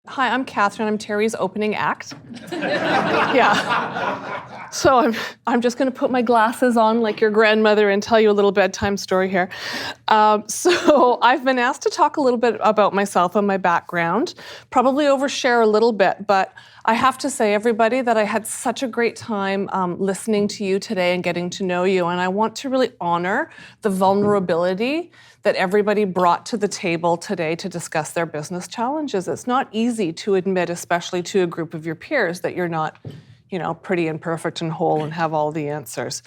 Hi, I'm Catherine. I'm Terry's opening act. Yeah. So I'm just going to put my glasses on like your grandmother and tell you a little bedtime story here. So I've been asked to talk a little bit about myself and my background, probably overshare a little bit, but I have to say, everybody, that I had such a great time listening to you today and getting to know you. And I want to really honor the vulnerability that everybody brought to the table today to discuss their business challenges. It's not easy to admit, especially to a group of your peers, that you're not, pretty and perfect and whole and have all the answers,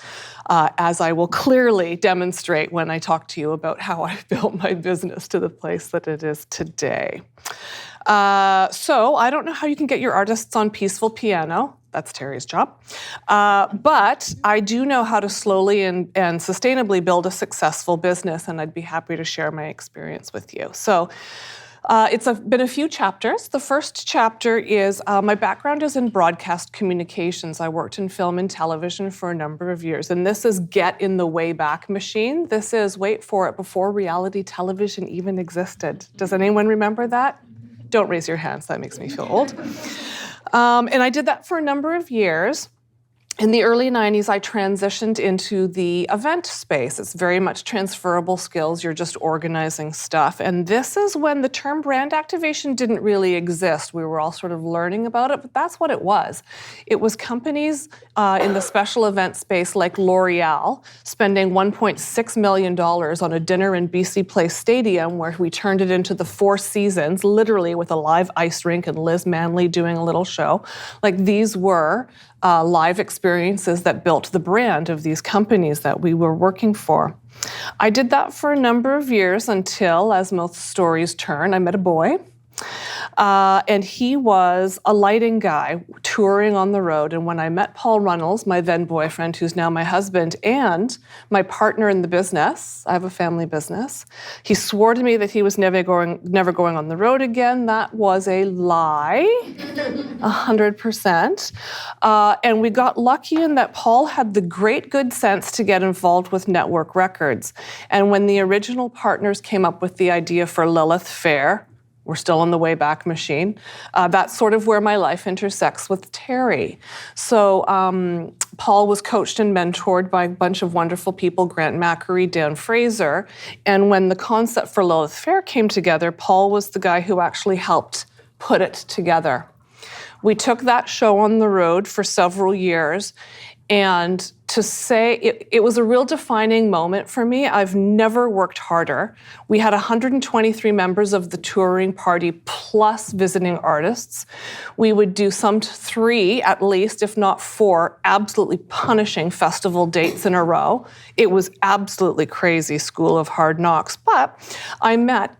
as I will clearly demonstrate when I talk to you about how I've built my business to the place that it is today. So I don't know how you can get your artists on peaceful piano. That's Terry's job. But I do know how to slowly and sustainably build a successful business, and I'd be happy to share my experience with you. So it's been a few chapters. The first chapter is my background is in broadcast communications. I worked in film and television for a number of years, and this is get in the Wayback Machine. This is, wait for it, before reality television even existed. Does anyone remember that? Don't raise your hands, that makes me feel old. And I did that for a number of years. In the early 90s, I transitioned into the event space. It's very much transferable skills. You're just organizing stuff. And this is when the term brand activation didn't really exist. We were all sort of learning about it, but that's what it was. It was companies in the special event space like L'Oreal spending $1.6 million on a dinner in BC Place Stadium where we turned it into the Four Seasons, literally with a live ice rink and Liz Manley doing a little show. Like these were live experiences that built the brand of these companies that we were working for. I did that for a number of years until, as most stories turn, I met a boy. And he was a lighting guy touring on the road. And when I met Paul Runnals, my then boyfriend, who's now my husband, and my partner in the business, I have a family business, he swore to me that he was never going on the road again. That was a lie, 100%. And we got lucky in that Paul had the great good sense to get involved with Network Records. And when the original partners came up with the idea for Lilith Fair, we're still on the Wayback Machine. That's sort of where my life intersects with Terry. So Paul was coached and mentored by a bunch of wonderful people, Grant Mackery, Dan Fraser. And when the concept for Lilith Fair came together, Paul was the guy who actually helped put it together. We took that show on the road for several years. And to say, it was a real defining moment for me. I've never worked harder. We had 123 members of the touring party plus visiting artists. We would do some 3, at least, if not 4, absolutely punishing festival dates in a row. It was absolutely crazy, School of Hard Knocks. But I met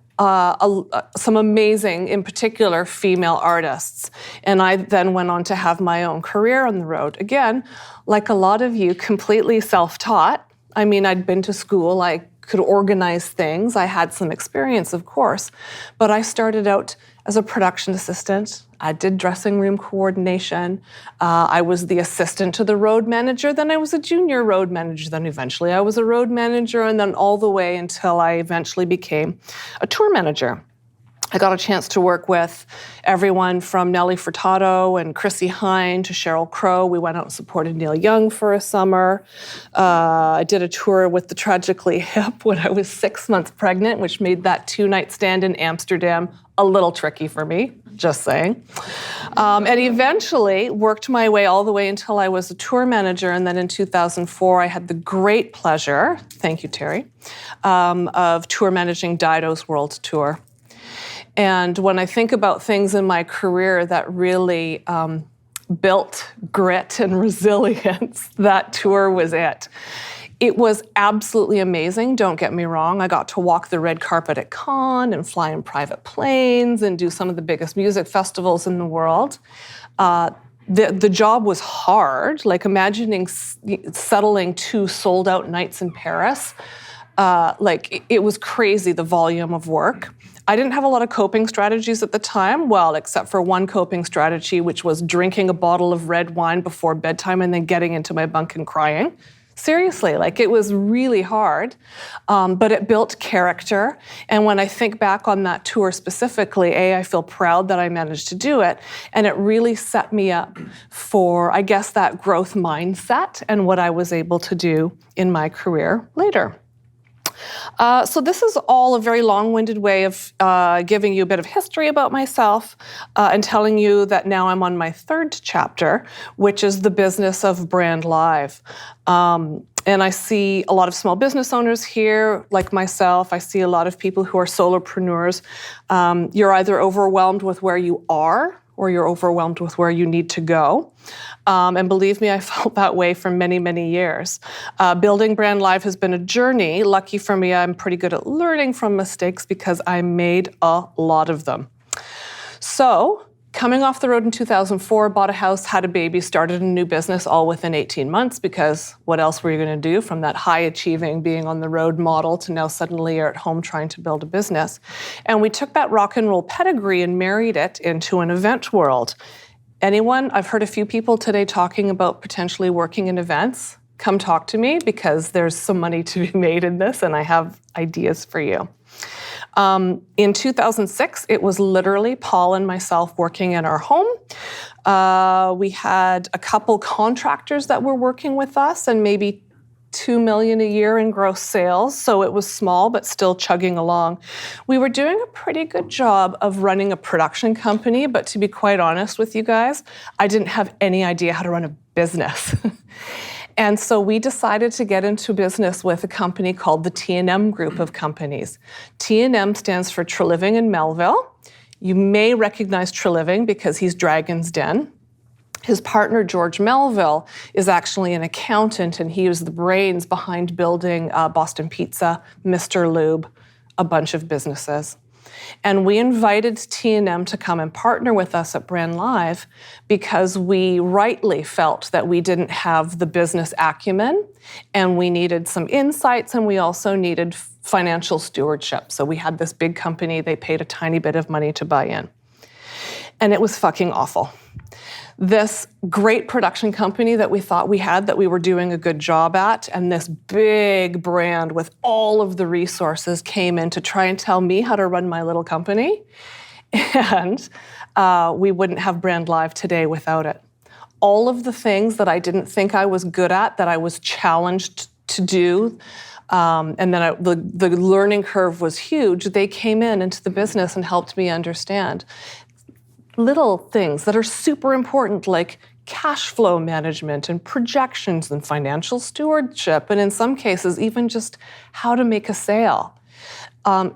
some amazing, in particular, female artists. And I then went on to have my own career on the road. Again, like a lot of you, completely self-taught. I mean, I'd been to school, I could organize things, I had some experience, of course, but I started out as a production assistant. I did dressing room coordination. I was the assistant to the road manager. Then I was a junior road manager. Then eventually I was a road manager, and then all the way until I eventually became a tour manager. I got a chance to work with everyone from Nelly Furtado and Chrissy Hine to Sheryl Crow. We went out and supported Neil Young for a summer. I did a tour with the Tragically Hip when I was 6 months pregnant, which made that 2-night stand in Amsterdam a little tricky for me, just saying. And eventually worked my way all the way until I was a tour manager. And then in 2004, I had the great pleasure, thank you, Terry, of tour managing Dido's World Tour. And when I think about things in my career that really built grit and resilience, that tour was it. It was absolutely amazing, don't get me wrong. I got to walk the red carpet at Cannes and fly in private planes and do some of the biggest music festivals in the world. The job was hard, like imagining settling 2 sold-out nights in Paris. It was crazy, the volume of work. I didn't have a lot of coping strategies at the time, well, except for one coping strategy, which was drinking a bottle of red wine before bedtime and then getting into my bunk and crying. Seriously, like it was really hard, but it built character. And when I think back on that tour specifically, I feel proud that I managed to do it. And it really set me up for, I guess, that growth mindset and what I was able to do in my career later. So this is all a very long-winded way of giving you a bit of history about myself and telling you that now I'm on my third chapter, which is the business of brendlife. And I see a lot of small business owners here, like myself. I see a lot of people who are solopreneurs. You're either overwhelmed with where you are or you're overwhelmed with where you need to go. And believe me, I felt that way for many, many years. Building brendlife has been a journey. Lucky for me, I'm pretty good at learning from mistakes because I made a lot of them. So, coming off the road in 2004, bought a house, had a baby, started a new business all within 18 months because what else were you going to do from that high-achieving, being on the road model to now suddenly you're at home trying to build a business. And we took that rock and roll pedigree and married it into an event world. Anyone? I've heard a few people today talking about potentially working in events. Come talk to me because there's some money to be made in this and I have ideas for you. In 2006, it was literally Paul and myself working in our home. We had a couple contractors that were working with us and maybe $2 million a year in gross sales. So it was small, but still chugging along. We were doing a pretty good job of running a production company, but to be quite honest with you guys, I didn't have any idea how to run a business. And so we decided to get into business with a company called the T&M Group of companies. T&M stands for Treliving and Melville. You may recognize Treliving because he's Dragon's Den. His partner, George Melville, is actually an accountant, and he was the brains behind building Boston Pizza, Mr. Lube, a bunch of businesses. And we invited T&M to come and partner with us at brendlife because we rightly felt that we didn't have the business acumen and we needed some insights and we also needed financial stewardship. So we had this big company, they paid a tiny bit of money to buy in. And it was fucking awful. This great production company that we thought we had, that we were doing a good job at, and this big brand with all of the resources came in to try and tell me how to run my little company. And we wouldn't have brendlife today without it. All of the things that I didn't think I was good at, that I was challenged to do, and then the learning curve was huge, they came into the business and helped me understand little things that are super important, like cash flow management and projections and financial stewardship, and in some cases, even just how to make a sale.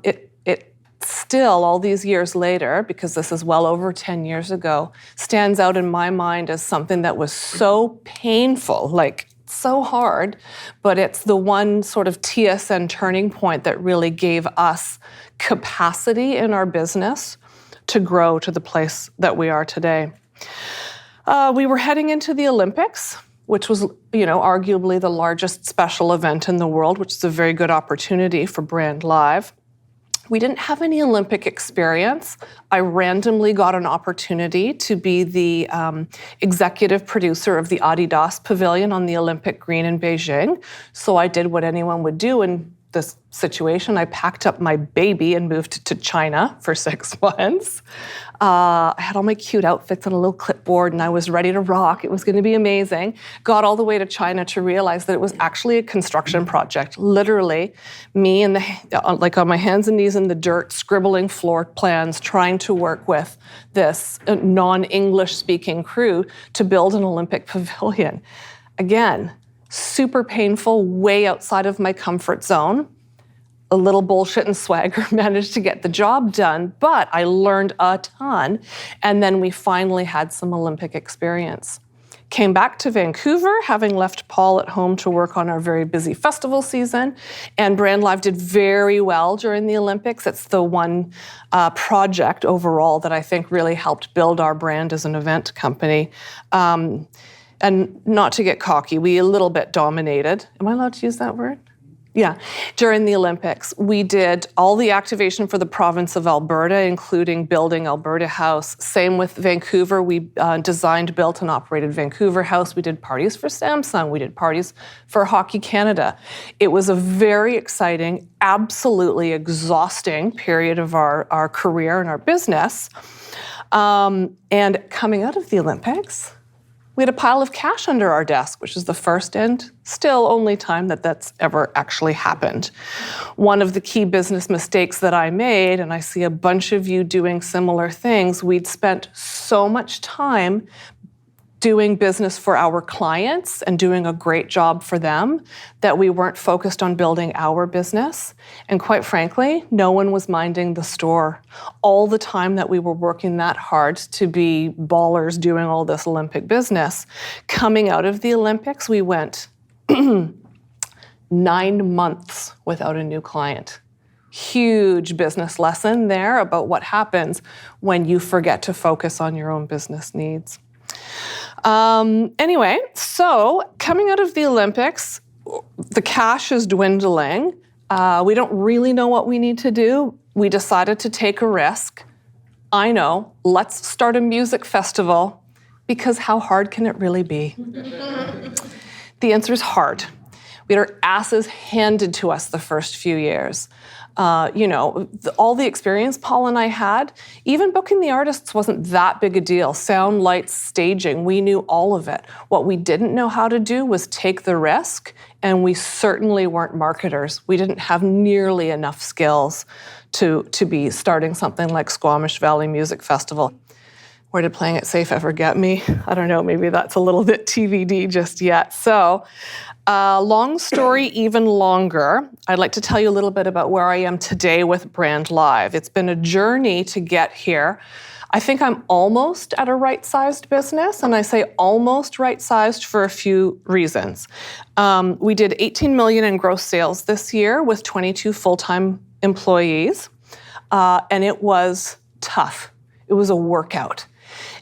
It still, all these years later, because this is well over 10 years ago, stands out in my mind as something that was so painful, like so hard, but it's the one sort of TSN turning point that really gave us capacity in our business to grow to the place that we are today. We were heading into the Olympics, which was, arguably the largest special event in the world, which is a very good opportunity for brendlife. We didn't have any Olympic experience. I randomly got an opportunity to be the executive producer of the Adidas Pavilion on the Olympic Green in Beijing. So I did what anyone would do in this situation. I packed up my baby and moved to China for 6 months. I had all my cute outfits on a little clipboard and I was ready to rock. It was going to be amazing. Got all the way to China to realize that it was actually a construction project. Literally, me and like on my hands and knees in the dirt, scribbling floor plans, trying to work with this non-English speaking crew to build an Olympic pavilion. Again, super painful, way outside of my comfort zone. A little bullshit and swagger managed to get the job done, but I learned a ton. And then we finally had some Olympic experience. Came back to Vancouver, having left Paul at home to work on our very busy festival season. And brendlife did very well during the Olympics. It's the one project overall that I think really helped build our brand as an event company. And not to get cocky, we a little bit dominated. Am I allowed to use that word? Yeah, during the Olympics, we did all the activation for the province of Alberta, including building Alberta House. Same with Vancouver. We designed, built, and operated Vancouver House. We did parties for Samsung. We did parties for Hockey Canada. It was a very exciting, absolutely exhausting period of our career and our business. And coming out of the Olympics, we had a pile of cash under our desk, which is the first and still only time that that's ever actually happened. One of the key business mistakes that I made, and I see a bunch of you doing similar things, we'd spent so much time doing business for our clients and doing a great job for them that we weren't focused on building our business. And quite frankly, no one was minding the store. All the time that we were working that hard to be ballers doing all this Olympic business, coming out of the Olympics, we went 9 months without a new client. Huge business lesson there about what happens when you forget to focus on your own business needs. Anyway, so coming out of the Olympics, the cash is dwindling. We don't really know what we need to do. We decided to take a risk. I know, let's start a music festival, because how hard can it really be? The answer is hard. We had our asses handed to us the first few years. All the experience Paul and I had, even booking the artists wasn't that big a deal. Sound, lights, staging, we knew all of it. What we didn't know how to do was take the risk, and we certainly weren't marketers. We didn't have nearly enough skills to be starting something like Squamish Valley Music Festival. Where did playing it safe ever get me? I don't know, maybe that's a little bit TBD just yet. So, long story even longer, I'd like to tell you a little bit about where I am today with brendlife. It's been a journey to get here. I think I'm almost at a right-sized business, and I say almost right-sized for a few reasons. We did $18 million in gross sales this year with 22 full-time employees, and it was tough. It was a workout.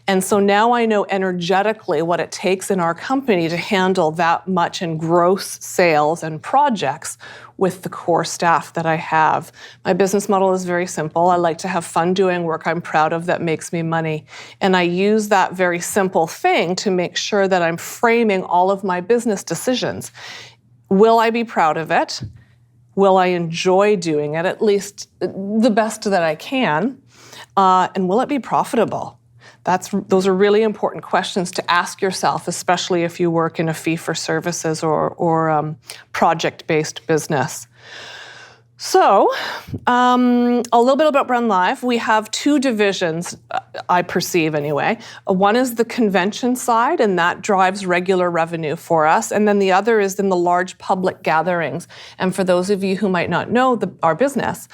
And so now I know energetically what it takes in our company to handle that much in gross sales and projects with the core staff that I have. My business model is very simple. I like to have fun doing work I'm proud of that makes me money. And I use that very simple thing to make sure that I'm framing all of my business decisions. Will I be proud of it? Will I enjoy doing it, at least the best that I can? And will it be profitable? Those are really important questions to ask yourself, especially if you work in a fee-for-services or project-based business. So, a little bit about brendlife. We have two divisions, I perceive anyway. One is the convention side, and that drives regular revenue for us. And then the other is in the large public gatherings. And for those of you who might not know our business,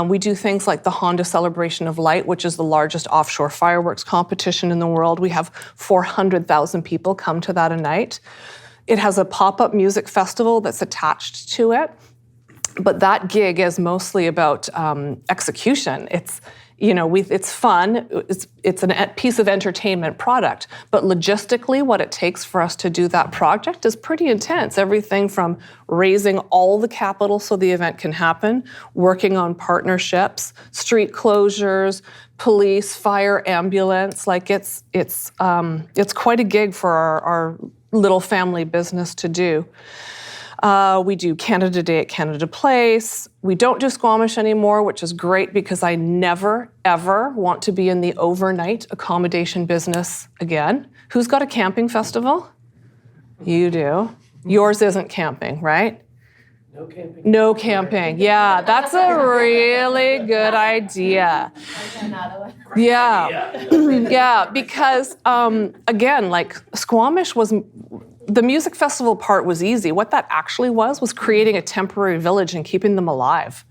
we do things like the Honda Celebration of Light, which is the largest offshore fireworks competition in the world. We have 400,000 people come to that a night. It has a pop-up music festival that's attached to it. But that gig is mostly about execution. It's fun. It's a piece of entertainment product. But logistically, what it takes for us to do that project is pretty intense. Everything from raising all the capital so the event can happen, working on partnerships, street closures, police, fire, ambulance. Like it's quite a gig for our little family business to do. We do Canada Day at Canada Place. We don't do Squamish anymore, which is great because I never, ever want to be in the overnight accommodation business again. Who's got a camping festival? You do. Yours isn't camping, right? No camping. No camping. Yeah, that's a really good idea. Yeah. Yeah, because again, like Squamish was... The music festival part was easy. What that actually was creating a temporary village and keeping them alive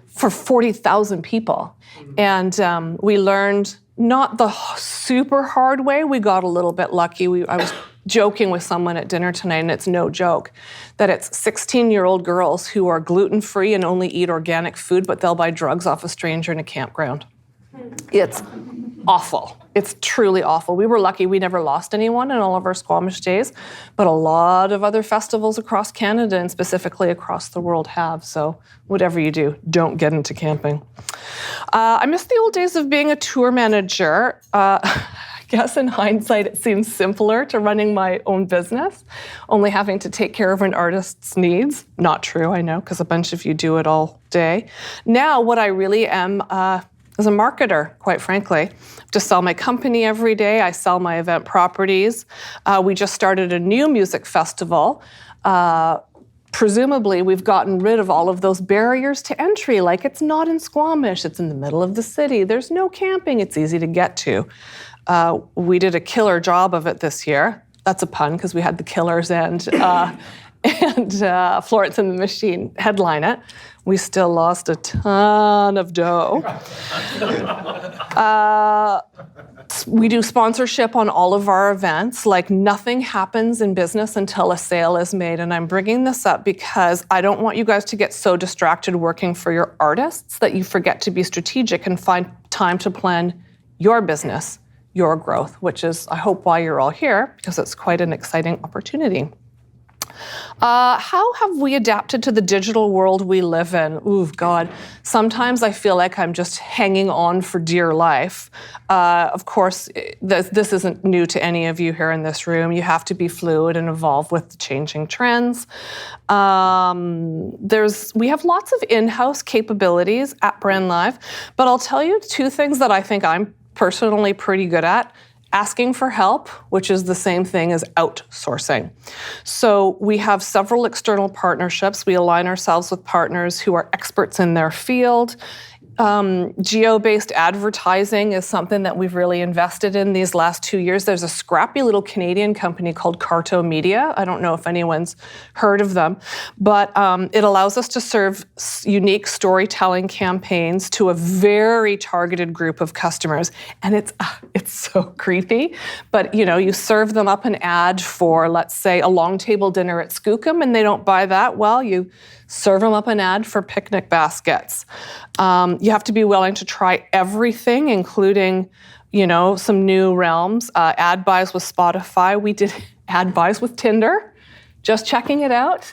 for 40,000 people. And we learned not the super hard way. We got a little bit lucky. I was joking with someone at dinner tonight, and it's no joke, that it's 16-year-old girls who are gluten-free and only eat organic food, but they'll buy drugs off a stranger in a campground. It's awful. It's truly awful. We were lucky we never lost anyone in all of our Squamish days, but a lot of other festivals across Canada and specifically across the world have. So whatever you do, don't get into camping. I miss the old days of being a tour manager. I guess in hindsight, it seems simpler to running my own business, only having to take care of an artist's needs. Not true, I know, because a bunch of you do it all day. Now, what I really am is a marketer, quite frankly. To sell my company every day, I sell my event properties. We just started a new music festival. Presumably, we've gotten rid of all of those barriers to entry, like it's not in Squamish, it's in the middle of the city, there's no camping, it's easy to get to. We did a killer job of it this year. That's a pun, because we had the Killers and Florence and the Machine headline it. We still lost a ton of dough. We do sponsorship on all of our events. Like, nothing happens in business until a sale is made. And I'm bringing this up because I don't want you guys to get so distracted working for your artists that you forget to be strategic and find time to plan your business, your growth, which is, I hope, why you're all here, because it's quite an exciting opportunity. How have we adapted to the digital world we live in? Ooh, God. Sometimes I feel like I'm just hanging on for dear life. Of course, this isn't new to any of you here in this room. You have to be fluid and evolve with the changing trends. We have lots of in-house capabilities at brendlife, but I'll tell you two things that I think I'm personally pretty good at. Asking for help, which is the same thing as outsourcing. So we have several external partnerships. We align ourselves with partners who are experts in their field. Geo-based advertising is something that we've really invested in these last 2 years. There's a scrappy little Canadian company called Carto Media. I don't know if anyone's heard of them, but it allows us to serve unique storytelling campaigns to a very targeted group of customers. And it's so creepy, but you serve them up an ad for, let's say, a long table dinner at Skookum, and they don't buy that. Well, you serve them up an ad for picnic baskets. You have to be willing to try everything, including, some new realms. Ad buys with Spotify. We did ad buys with Tinder, just checking it out.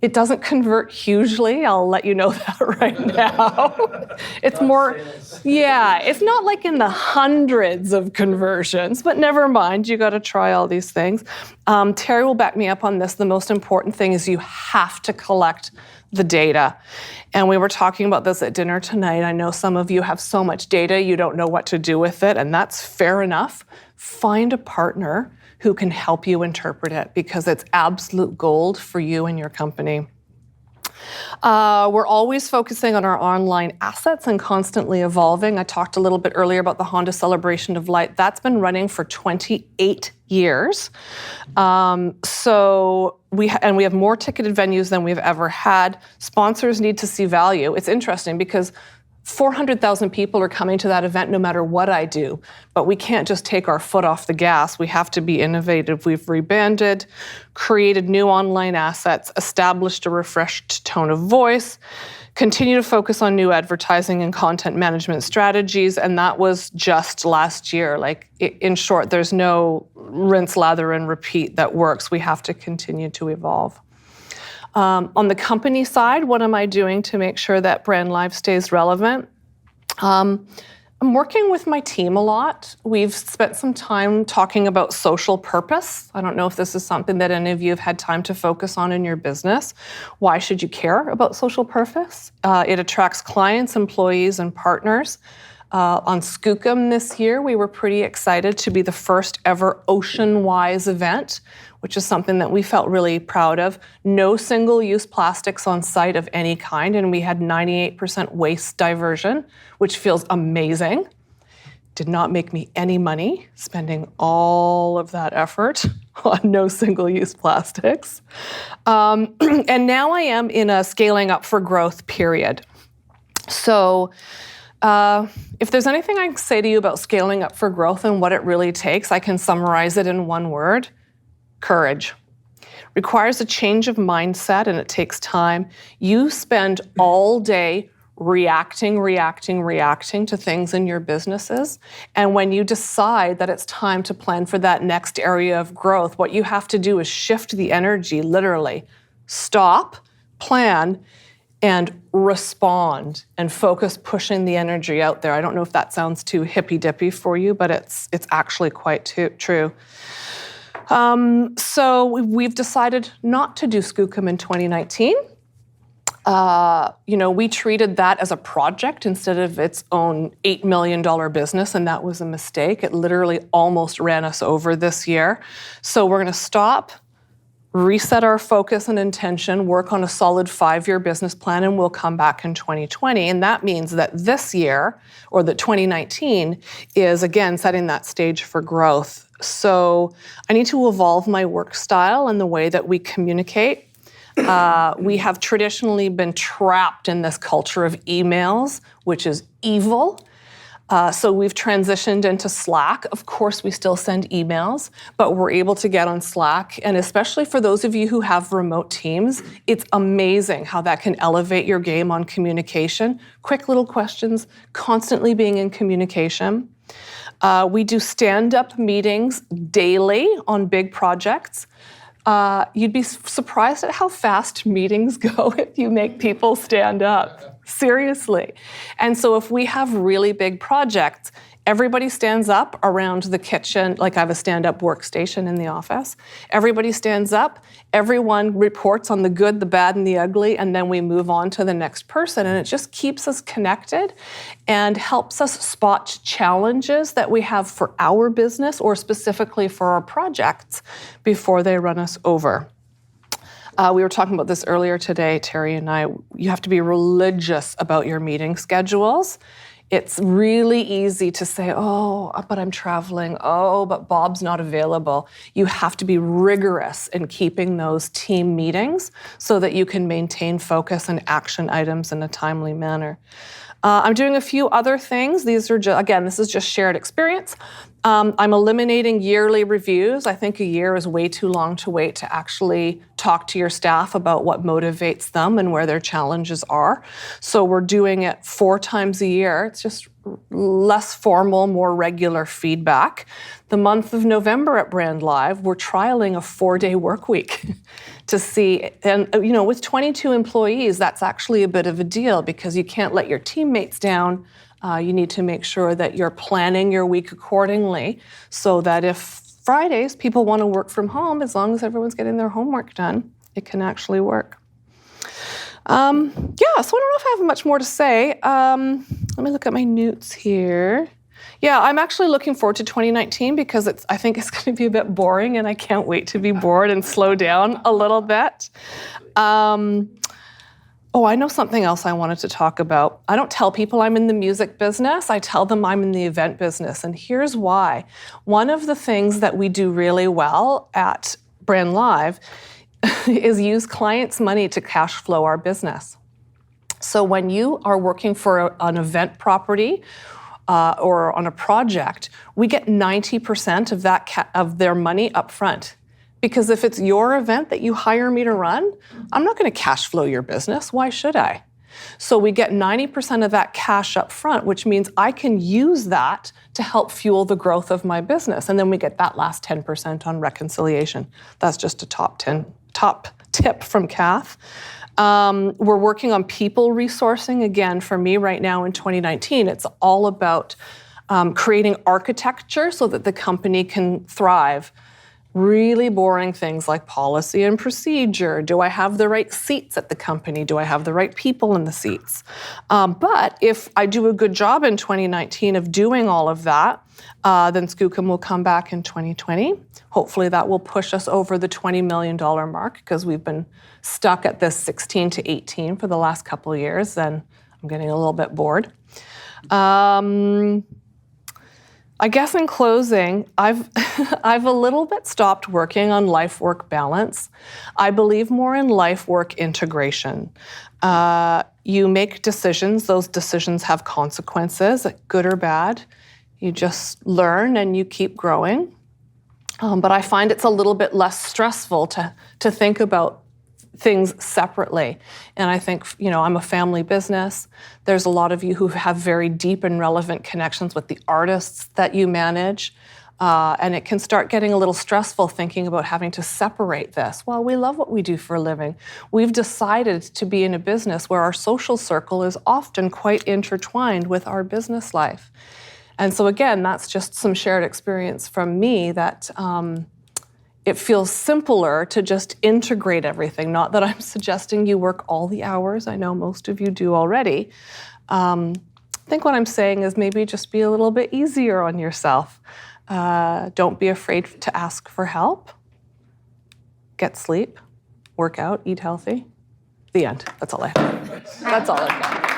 It doesn't convert hugely. I'll let you know that right now. It's more, it's not like in the hundreds of conversions, but never mind, you got to try all these things. Terry will back me up on this. The most important thing is you have to collect the data. And we were talking about this at dinner tonight. I know some of you have so much data, you don't know what to do with it, and that's fair enough. Find a partner who can help you interpret it, because it's absolute gold for you and your company. We're always focusing on our online assets and constantly evolving. I talked a little bit earlier about the Honda Celebration of Light. That's been running for 28 years. So we have more ticketed venues than we've ever had. Sponsors need to see value. It's interesting because 400,000 people are coming to that event no matter what I do, but we can't just take our foot off the gas. We have to be innovative. We've rebranded, created new online assets, established a refreshed tone of voice, continue to focus on new advertising and content management strategies, and that was just last year. Like, in short, there's no rinse, lather, and repeat that works. We have to continue to evolve. On the company side, what am I doing to make sure that brendlife stays relevant? I'm working with my team a lot. We've spent some time talking about social purpose. I don't know if this is something that any of you have had time to focus on in your business. Why should you care about social purpose? It attracts clients, employees, and partners. On Skookum this year, we were pretty excited to be the first ever ocean-wise event, which is something that we felt really proud of. No single-use plastics on site of any kind, and we had 98% waste diversion, which feels amazing. Did not make me any money spending all of that effort on no single-use plastics. And now I am in a scaling up for growth period. So if there's anything I can say to you about scaling up for growth and what it really takes, I can summarize it in one word: courage. Requires a change of mindset, and it takes time. You spend all day reacting to things in your businesses. And when you decide that it's time to plan for that next area of growth, what you have to do is shift the energy, literally. Stop, plan, and respond, and focus pushing the energy out there. I don't know if that sounds too hippy-dippy for you, but it's actually quite true. So we've decided not to do Skookum in 2019. We treated that as a project instead of its own $8 million business, and that was a mistake. It literally almost ran us over this year. So we're going to stop, reset our focus and intention, work on a solid 5-year business plan, and we'll come back in 2020. And that means that this year, or the 2019, is again setting that stage for growth. So I need to evolve my work style and the way that we communicate. We have traditionally been trapped in this culture of emails, which is evil. So we've transitioned into Slack. Of course, we still send emails, but we're able to get on Slack. And especially for those of you who have remote teams, it's amazing how that can elevate your game on communication. Quick little questions, constantly being in communication. We do stand-up meetings daily on big projects. You'd be surprised at how fast meetings go if you make people stand up. Seriously. And so if we have really big projects, everybody stands up around the kitchen, like I have a stand-up workstation in the office. Everybody stands up, everyone reports on the good, the bad, and the ugly, and then we move on to the next person. And it just keeps us connected and helps us spot challenges that we have for our business or specifically for our projects before they run us over. We were talking about this earlier today, Terry and I. You have to be religious about your meeting schedules. It's really easy to say, oh, but I'm traveling. Oh, but Bob's not available. You have to be rigorous in keeping those team meetings so that you can maintain focus and action items in a timely manner. I'm doing a few other things. These are again, this is just shared experience. I'm eliminating yearly reviews. I think a year is way too long to wait to actually talk to your staff about what motivates them and where their challenges are. So we're doing it 4 times a year. It's just less formal, more regular feedback. The month of November at BrendLife, we're trialing a 4-day work week to see, and with 22 employees, that's actually a bit of a deal because you can't let your teammates down. You need to make sure that you're planning your week accordingly so that if Fridays people want to work from home, as long as everyone's getting their homework done, it can actually work. So I don't know if I have much more to say. Let me look at my notes here. Yeah, I'm actually looking forward to 2019 because I think it's going to be a bit boring and I can't wait to be bored and slow down a little bit. I know something else I wanted to talk about. I don't tell people I'm in the music business. I tell them I'm in the event business, and here's why. One of the things that we do really well at BrendLife is use clients' money to cash flow our business. So when you are working for an event property or on a project, we get 90% of of their money up front. Because if it's your event that you hire me to run, I'm not going to cash flow your business. Why should I? So we get 90% of that cash up front, which means I can use that to help fuel the growth of my business. And then we get that last 10% on reconciliation. That's just a top tip from Cath. We're working on people resourcing. Again, for me right now in 2019, it's all about creating architecture so that the company can thrive. Really boring things like policy and procedure. Do I have the right seats at the company? Do I have the right people in the seats? But if I do a good job in 2019 of doing all of that, then Skookum will come back in 2020. Hopefully that will push us over the $20 million mark because we've been stuck at this 16 to 18 for the last couple of years, and I'm getting a little bit bored. I guess in closing, I've a little bit stopped working on life-work balance. I believe more in life-work integration. You make decisions, those decisions have consequences, good or bad. You just learn and you keep growing. But I find it's a little bit less stressful to think about things separately. And I think, I'm a family business. There's a lot of you who have very deep and relevant connections with the artists that you manage. And it can start getting a little stressful thinking about having to separate this. Well, we love what we do for a living. We've decided to be in a business where our social circle is often quite intertwined with our business life. And so again, that's just some shared experience from me that it feels simpler to just integrate everything. Not that I'm suggesting you work all the hours. I know most of you do already. I think what I'm saying is maybe just be a little bit easier on yourself. Don't be afraid to ask for help. Get sleep, work out, eat healthy. The end. That's all I have. That's all I've got.